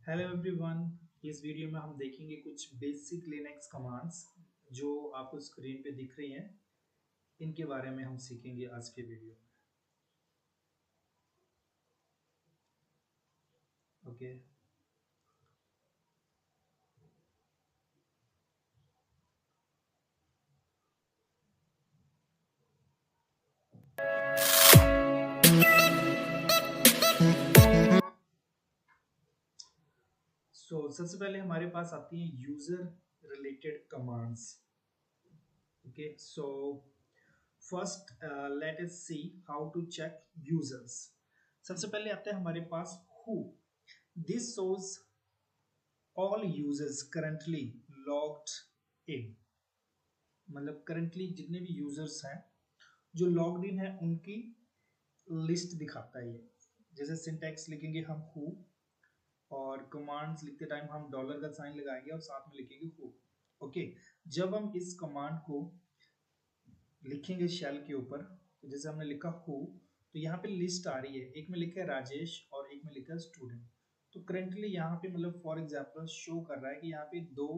Hello everyone. इस video में हम देखेंगे कुछ बेसिक लिनक्स कमांड्स जो आपको स्क्रीन पे दिख रही हैं। इनके बारे में हम सीखेंगे आज के वीडियो में। ओके, सबसे पहले हमारे पास आती हैं user related commands. Okay, so first let us see how to check users. सबसे पहले आता है हमारे पास who. This shows all users currently logged in. मतलब करंटली जितने भी यूजर्स हैं जो लॉग्ड इन है उनकी लिस्ट दिखाता है ये। जैसे सिंटैक्स लिखेंगे हम हु, और कमांड्स लिखते टाइम हम डॉलर का साइन लगाएंगे और साथ में लिखेंगे हु। ओके, जब हम इस कमांड को लिखेंगे शेल के ऊपर, तो जैसे हमने लिखा हु, तो यहाँ पे लिस्ट आ रही है। एक में लिखा है राजेश और एक में लिखा है स्टूडेंट। तो करंटली यहाँ पे मतलब फॉर एग्जांपल शो कर रहा है कि यहाँ पे दो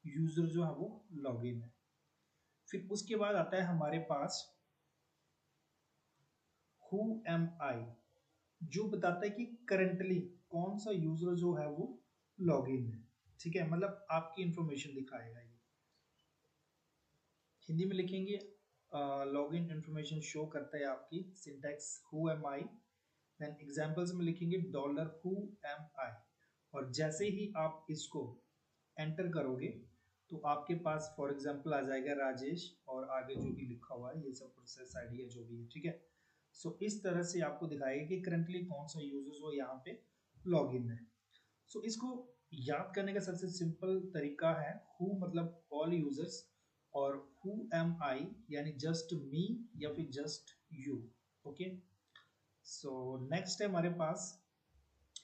यूजर जो है वो लॉग इन है। फिर उसके बाद आता है हमारे पास हु एम आई, जो बताता है कि करंटली कौन सा यूजर जो है वो लॉगिन है। ठीक है, मतलब आपकी इंफॉर्मेशन दिखाएगा ये। हिंदी में लिखेंगे लॉगिन इंफॉर्मेशन शो करता है आपकी। Syntax who am I, then examples में लिखेंगे डॉलर हु एम आई। और जैसे ही आप इसको एंटर करोगे तो आपके पास फॉर एग्जांपल आ जाएगा राजेश और आगे जो भी लिखा हुआ है ये सब प्रोसेस आईडी है जो भी है। ठीक है, इस तरह से आपको दिखाएगा कि करंटली कौन सा यूजर जो यहाँ पे लॉगिन है। इसको याद करने का सबसे सिंपल तरीका है हु मतलब ऑल यूजर्स, और हु एम आई यानी जस्ट मी या फिर just you. Okay, so next है हमारे पास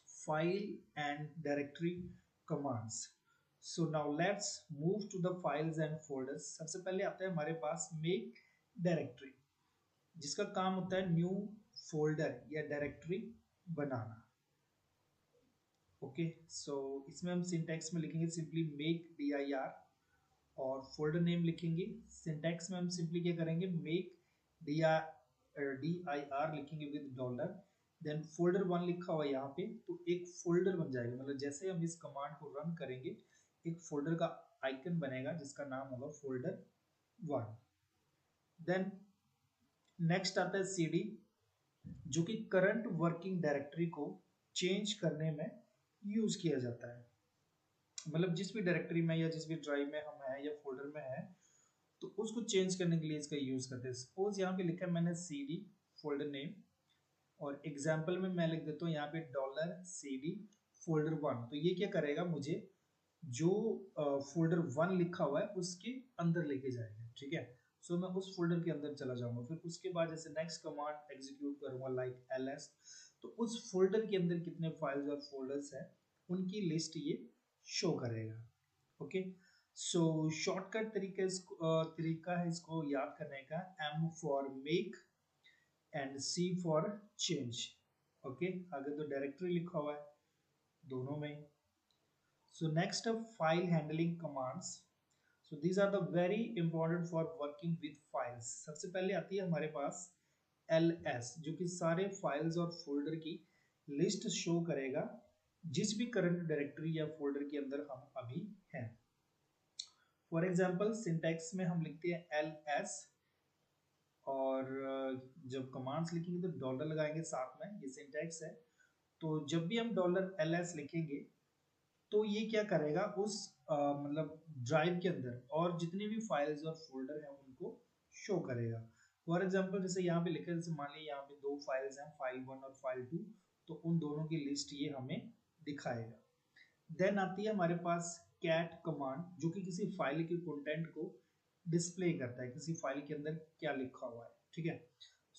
file and directory commands. So now let's move to the files and folders. सबसे पहले आता है हमारे पास मेक डायरेक्टरी, जिसका काम होता है न्यू फोल्डर या डायरेक्टरी बनाना। ओके, इसमें हम सिंटैक्स में लिखेंगे simply make D I R, और फोल्डर नेम लिखेंगे। सिंटैक्स में हम सिंपली क्या करेंगे, मेक डी आई आर लिखेंगे with dollar, then folder one लिखा हुआ है यहाँ पे, तो एक फोल्डर बन जाएगा। मतलब जैसे हम इस कमांड को रन करेंगे एक फोल्डर का आइकन बनेगा जिसका नाम होगा फोल्डर वन। देन नेक्स्ट आता है सी डी, जो कि करंट वर्किंग डायरेक्टरी को चेंज करने में यूज किया जाता है। मतलब जिस भी डायरेक्टरी में या जिस भी ड्राइव में हम हैं या फोल्डर में हैं, तो उसको चेंज करने के लिए इसका यूज करते हैं। सपोज यहाँ पे लिखा है मैंने सी डी फोल्डर नेम, और एग्जाम्पल में मैं लिख देता हूँ यहाँ पे dollar C D folder one. तो ये क्या करेगा, मुझे जो फोल्डर वन लिखा हुआ है उसके अंदर लेके जाएगा। ठीक है, मैं उस फोल्डर के अंदर चला जाऊंगा। फिर उसके बाद जैसे नेक्स्ट कमांड एग्जीक्यूट करूंगा लाइक ls, तो उस फोल्डर के अंदर कितने फाइल्स और फोल्डर्स हैं उनकी लिस्ट ये शो करेगा। ओके, शॉर्टकट तरीका है इसको याद करने का, M for make and C for change. Okay, आगे तो डायरेक्टरी लिखा हुआ है दोनों में। नेक्स्ट है file handling commands. these are the very important for working with files। सबसे पहले आती है हमारे पास ls, जो कि सारे फाइल्स और फोल्डर की लिस्ट शो करेगा जिस भी करंट डायरेक्टरी या फोल्डर के अंदर हम अभी हैं। फॉर एग्जांपल सिंटैक्स में हम लिखते हैं ls, और जब कमांड्स लिखेंगे तो डॉलर लगाएंगे साथ में, ये सिंटैक्स है। तो जब भी हम डॉलर ls लिखेंगे तो ये क्या करेगा, उस मतलब ड्राइव के अंदर और जितने भी फाइल्स और फोल्डर हैं उनको शो करेगा। फॉर एग्जांपल जैसे यहाँ पे लिखा है, जैसे मान लीजिए यहाँ पे दो फाइल्स हैं, फाइल वन और फाइल टू, तो उन दोनों की लिस्ट ये हमें दिखाएगा। देन आती है हमारे पास कैट कमांड, जो कि किसी फाइल के कंटेंट को डिस्प्ले करता है, किसी फाइल के अंदर क्या लिखा हुआ है। ठीक है,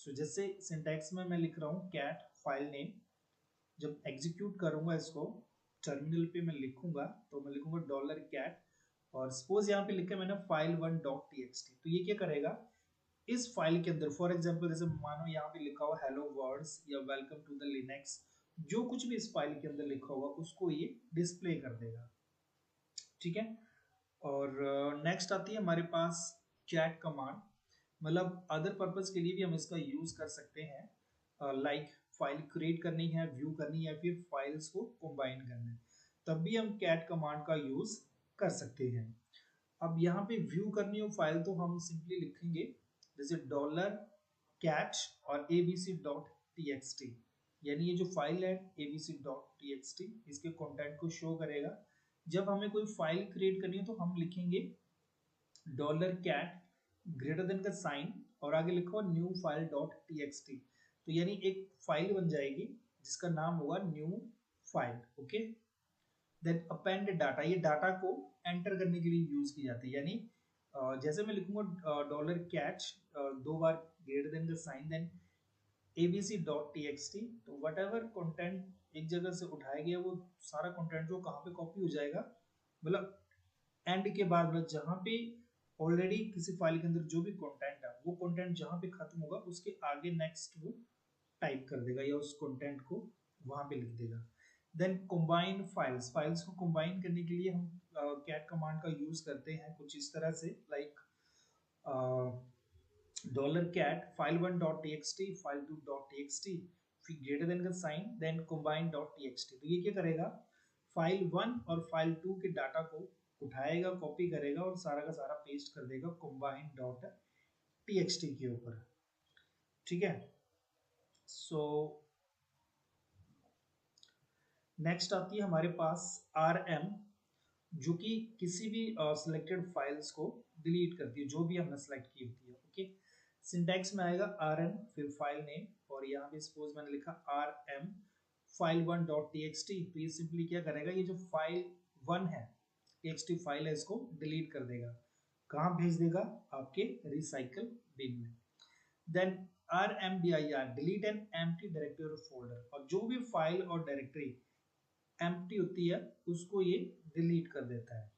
जैसे सिंटैक्स में मैं लिख रहा हूँ कैट फाइल नेम, जब एग्जीक्यूट करूंगा इसको टर्मिनल पे मैं लिखूंगा तो मैं लिखूंगा डॉलर कैट, और सपोज यहाँ पे लिखा है मैंने फाइल वन डॉट टीएक्सटी, तो ये क्या करेगा, इस फाइल के अंदर फॉर एग्जांपल जैसे मानो यहाँ पे लिखा हुआ हेलो वर्ड्स या वेलकम टू द लिनक्स, जो कुछ भी इस फाइल के अंदर लिखा होगा उसको ये डिस्प्ले कर देगा। ठीक है। और नेक्स्ट आती है हमारे पास चैट कमांड, मतलब अदर पर्पस के लिए भी हम इसका यूज कर सकते हैं, लाइक फाइल क्रिएट करनी है, व्यू करनी है, या फिर फाइल्स को कंबाइन करना है, तब भी हम कैट कमांड का यूज कर सकते हैं। अब यहाँ पे व्यू करनी हो फाइल तो हम सिंपली लिखेंगे जैसे डॉलर कैट और abc.txt, यानी ये जो फाइल है abc.txt इसके कंटेंट को शो करेगा। जब हमें कोई फाइल क्रिएट करनी है तो हम लिखेंगे डॉलर कैट ग्रेटर देन का साइन और आगे लिखो न्यू फाइल डॉट टीएक्सटी, तो यानी एक फाइल बन जाएगी जिसका नाम होगा new file. Okay. Then append data, ये डाटा को एंटर करने के लिए यूज की जाती है, यानी जैसे मैं लिखूंगा डॉलर कैच दो बार ग्रेटर देन का साइन देन abc.txt, तो वट एवर कॉन्टेंट एक जगह से उठाया गया वो सारा कंटेंट जो कहाँ पे कॉपी हो जाएगा, मतलब एंड के बाद, मतलब जहाँ पे ऑलरेडी किसी फाइल के अंदर जो भी कंटेंट है वो कंटेंट जहाँ पे खत्म होगा उसके आगे नेक्स्ट वो टाइप कर देगा या उस कंटेंट को वहां पे लिख देगा। देन कंबाइन फाइल्स, फाइल्स को कंबाइन करने के लिए हम कैट कमांड का यूज करते हैं कुछ इस तरह से, like dollar cat file one dot T X T file two dot T X T फिर ग्रेटर देन का sign then combine dot T X T, तो ये क्या करेगा फाइल वन और फाइल टू के डाटा को उठाएगा, कॉपी करेगा और सारा का सारा पेस्ट कर देगा combine dot T X T के ऊपर। ठीक है। सो नेक्स्ट आती है हमारे पास आर एम, जो कि किसी भी सिलेक्टेड फाइल्स को डिलीट करती है जो भी हमने सेलेक्ट की होती है। ओके। सिंटैक्स में आएगा आर एम फिर फाइल नेम, और यहाँ पे सपोज मैंने लिखा R M file one dot T X T, तो ये सिंपली क्या करेगा, ये जो फाइल वन है टी फाइल है इसको डिलीट कर देगा, कहाँ भेज देगा आपके रिसाइकल बिन में। Then R M D I R delete an empty directory और फोल्डर, और जो भी फाइल और डायरेक्टरी एम्प्टी होती है उसको ये डिलीट कर देता है,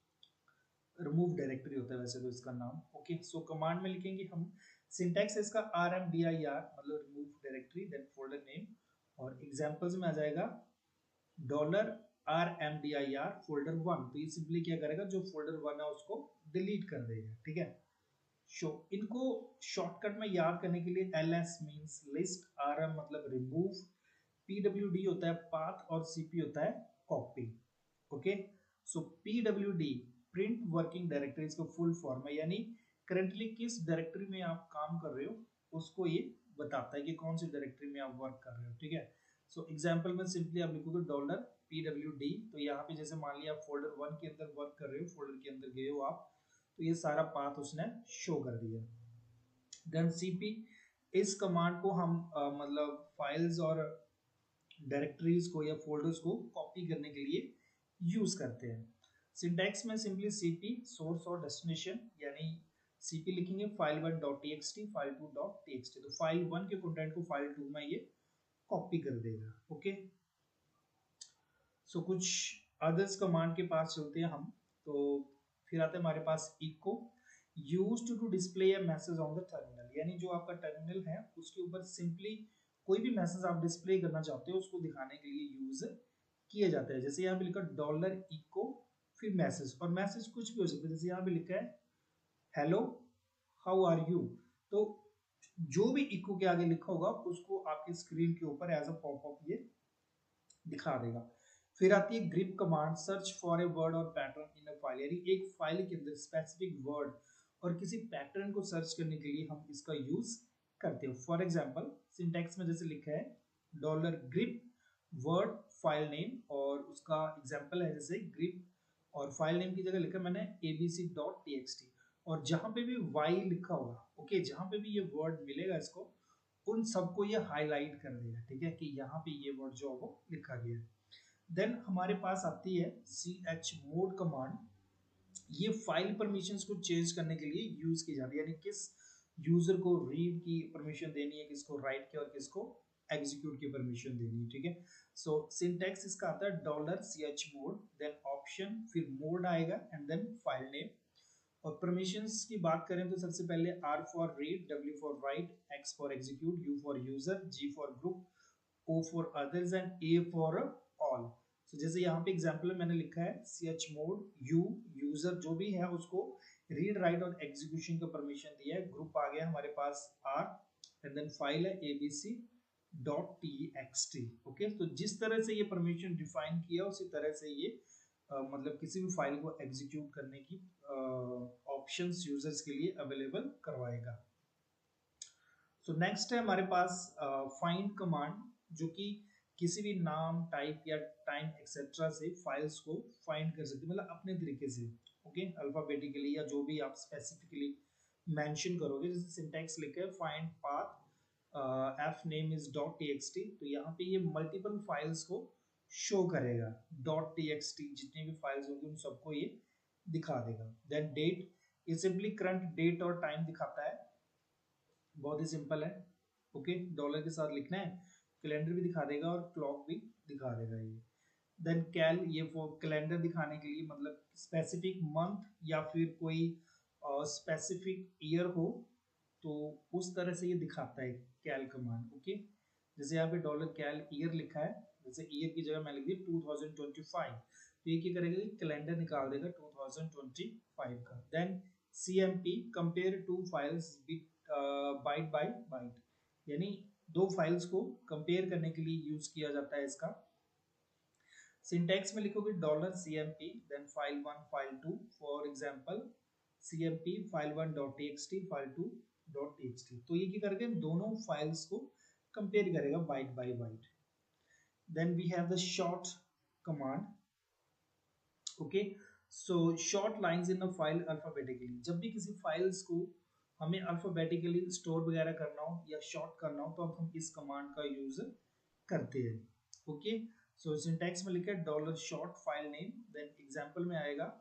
रिमूव डायरेक्टरी होता है वैसे तो इसका नाम। ओके। सो कमांड में लिखेंगे हम, सिंटैक्स है इसका R M D I R मतलब remove directory then folder name, और एग्जांपल्स में आ जाएगा dollar R M D I R folder one, तो ये सिंपली क्या करेगा जो फोल्डर वन है उसको डिलीट कर देगा। ठीक है। शो इनको शॉर्टकट में याद करने के लिए L S means list, R M मतलब रिमूव, पीडब्ल्यूडी होता है पाथ और सीपी होता है copy. Okay. So PWD print working directory इसका फुल फॉर्म है, यानी करंटली किस डायरेक्टरी में आप काम कर रहे हो उसको ये बताता है कि कौन सी डायरेक्टरी में आप वर्क कर रहे हो। ठीक है। सो एग्जांपल में सिंपली आप लिखोगे डॉलर पीडब्ल्यूडी, तो यहाँ पे जैसे मान लिया आप फोल्डर वन के अंदर वर्क कर रहे हो, फोल्डर के अंदर गए हो आप, तो ये सारा पाथ उसने शो कर दिया। देन सीपी, इस कमांड को हम मतलब फाइल्स और डायरेक्टरीज को या फोल्डर्स को कॉपी करने के लिए यूज करते हैं। सिंटैक्स में सिंपली सीपी सोर्स और डेस्टिनेशन, यानी सीपी लिखेंगे file one dot T X T file two dot T X T, तो फाइल वन के कंटेंट को फाइल टू में ये कॉपी कर देगा। ओके। सो कुछ अदर्स कमांड के पास चलते हैं हम, तो फिर आते हैं हमारे पास echo, used to display a message on the terminal, यानी जो आपका टर्मिनल है उसके ऊपर सिंपली कोई भी मैसेज आप डिस्प्ले करना चाहते हो उसको दिखाने के लिए यूज किया जाता है। जैसे यहाँ पे लिखा डॉलर इको फिर मैसेज, और मैसेज कुछ भी हो सकता है, जैसे यहाँ पे लिखा है हेलो हाउ आर यू, तो जो भी इको के आगे लिखा होगा उसको आपके स्क्रीन के ऊपर एज अ पॉपअप ये दिखा देगा। फिर आती है grip command, search for a word और पैटर्न इन अ फाइल, यानी एक फाइल के अंदर स्पेसिफिक वर्ड और किसी पैटर्न को सर्च करने के लिए हम इसका यूज करते हो। फॉर एग्जांपल सिंटैक्स में जैसे लिखा है dollar grip word file name, और उसका एग्जांपल है जैसे ग्रिप, और फाइल नेम की जगह लिखा मैंने abc.txt, और जहां पे भी y लिखा होगा, ओके, जहां पे भी ये वर्ड मिलेगा इसको उन सबको ये हाईलाइट कर देगा। ठीक है, कि यहाँ पे ये वर्ड जो है वो लिखा गया है। देन हमारे पास आती है chmod कमांड, ये फाइल परमिशंस को चेंज करने के लिए यूज की जाती है, यानी किस यूजर को रीड की परमिशन देनी है, किसको राइट की और किसको एग्जीक्यूट की परमिशन देनी है। ठीक है। सो सिंटैक्स इसका आता है डॉलर chmod देन ऑप्शन फिर मोड आएगा एंड देन फाइल नेम, और परमिशंस की बात करें तो सबसे पहले R for read, W for right, X for execute, U for user, G for group, O for others and A for all. So जैसे यहाँ पे एग्जाम्पल में मैंने लिखा है chmod u यूजर जो भी है उसको रीड राइट और एग्जीक्यूशन का परमिशन दिया है, ग्रुप आ गया हमारे पास R एंड देन फाइल है abc डॉट txt। ओके, तो जिस तरह से ये परमिशन डिफाइन किया उसी तरह से ये मतलब किसी भी फाइल को एग्जीक्यूट करने की ऑप्शंस यूजर्स के लिए अवेलेबल करवाएगा। सो नेक्स्ट है हमारे पास फाइंड कमांड, जो कि किसी भी नाम टाइप या टाइम एक्सेट्रा से फाइल्स को फाइंड कर सकते हैं, मतलब अपने तरीके से। ओके, अल्फाबेटिकली या जो भी आप स्पेसिफिकली मेंशन करोगे, जैसे सिंटैक्स लिखा है find path F name is dot T तो यहाँ पे ये मल्टीपल फाइल्स को शो करेगा। डॉट टी जितनी भी फाइल्स होंगी उन सबको ये दिखा देगा। देन डेट, ये सिंपली करंट डेट और टाइम दिखाता है, बहुत ही सिंपल है। ओके, डॉलर के साथ लिखना है, कैलेंडर भी दिखा देगा और क्लॉक भी दिखा देगा ये। देन कैल, ये वो कैलेंडर दिखाने के लिए, मतलब स्पेसिफिक मंथ या फिर कोई स्पेसिफिक ईयर हो तो उस तरह से ये दिखाता है कैल कमांड। ओके, जैसे यहाँ पे डॉलर कैल ईयर लिखा है, जैसे ईयर की जगह मैं लिख दी 2025, तो ये क्या करेगा कि कैलेंडर निकाल देगा 2025 का। Then CMP, compare two files byte by byte, यानी दो फाइल्स को कंपेयर करने के लिए यूज किया जाता है इसका। सिंटैक्स में लिखोगे dollar CMP then file one file two, for example CMP file one dot T file two dot T, तो ये क्या करेगा दोनों फाइल्स को कंपेयर करेगा byte by byte. Then we have the sort command. Okay, so sort lines in the file alphabetically, जब भी किसी फाइल्स को हमें अल्फाबेटिकली स्टोर वगैरह करना हो या शॉर्ट करना हो तो अब हम इस कमांड का यूज करते हैं। ओके, सो सिंटैक्स में लिखा है dollar sort file name, then example में आएगा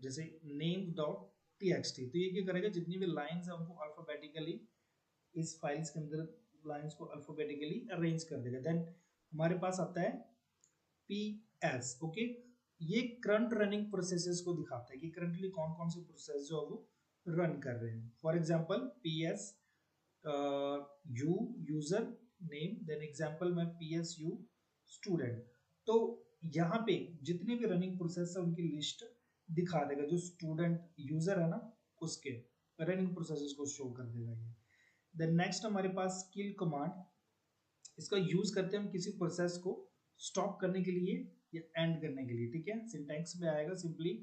जैसे नेम डॉट टी तो ये क्या करेगा जितनी भी लाइंस है उनको अल्फाबेटिकली इस फाइल्स के अंदर लाइंस को अल्फाबेटिकली अरेंज कर देगा। देन हमारे पास आता है PS। ओके, ये करंट रनिंग प्रोसेसेस को दिखाता है कि करंटली कौन कौन से प्रोसेस जो है वो रन कर रहे हैं। For example PS U user name, then example में PSU स्टूडेंट, तो यहाँ पे जितने भी रनिंग प्रोसेस है उनकी लिस्ट दिखा देगा, जो स्टूडेंट यूजर है ना उसके रनिंग प्रोसेसेस को शो कर देगा ये। देन नेक्स्ट हमारे पास किल कमांड, इसका यूज करते हैं हम किसी प्रोसेस को स्टॉप करने के लिए या एंड करने के लिए। ठीक है, सिंटैक्स में आएगा सिंपली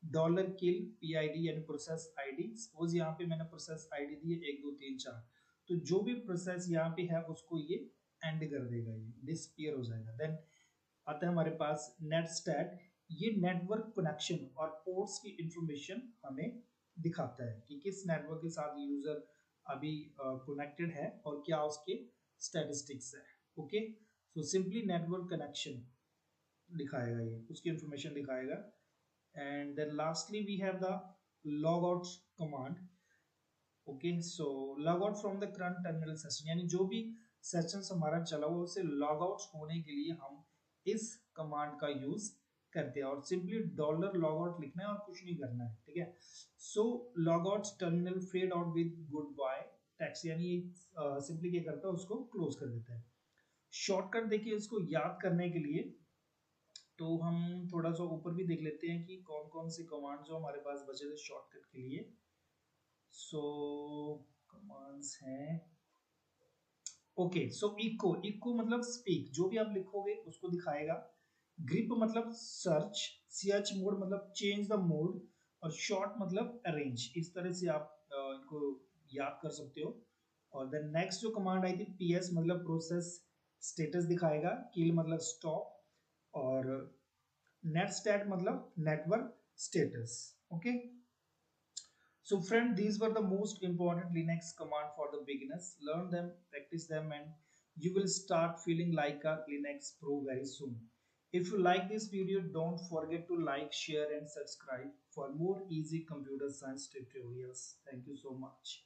डॉलर किल PID यानी प्रोसेस आईडी। सपोज यहाँ पे मैंने प्रोसेस आईडी दी है 1 2 3 4, तो जो भी प्रोसेस यहाँ पे है उसको ये एंड कर देगा, ये डिसअपीयर हो जाएगा। देन आता है हमारे पास नेट स्टैट, ये नेटवर्क कनेक्शन और पोर्ट्स की इंफॉर्मेशन हमें दिखाता है कि किस नेटवर्क के साथ यूजर अभी कनेक्टेड है और क्या उसके स्टैटिस्टिक्स है। Okay, so simply network connection दिखाएगा, ये उसकी इंफॉर्मेशन दिखाएगा। And then lastly we have the log out command. Okay, so log out from the current terminal session, यानी जो भी सेशन हमारा चला हुआ उसे लॉग आउट होने के लिए हम इस कमांड का यूज करते हैं, और सिंपली डॉलर लॉग आउट लिखना है और कुछ नहीं करना है। ठीक है, so log out terminal fade out with good bye text, यानी सिंपली क्या करता है उसको क्लोज कर देता है। शॉर्टकट देखिए इसको याद करने के लिए तो हम थोड़ा सा ऊपर भी देख लेते हैं कि कौन कौन से कमांड जो हमारे पास बचे थे शॉर्टकट के लिए। सो कमांड्स हैं, ओके, सो इको, इको मतलब स्पीक, जो भी आप लिखोगे उसको दिखाएगा। ग्रिप मतलब सर्च, सीएच मोड मतलब चेंज द मोड, और शॉर्ट मतलब अरेंज। इस तरह से आप इनको याद कर सकते हो। और देन नेक्स्ट जो कमांड आई थी PS मतलब प्रोसेस स्टेटस दिखाएगा, किल मतलब स्टॉप, और नेट स्टैट मतलब network status. Okay, so friend, these were the most important Linux command for the beginners. Learn them, practice them, and you will start feeling like a Linux pro very soon. If you like this video, don't forget to like, share, and subscribe for more easy computer science tutorials. Thank you so much.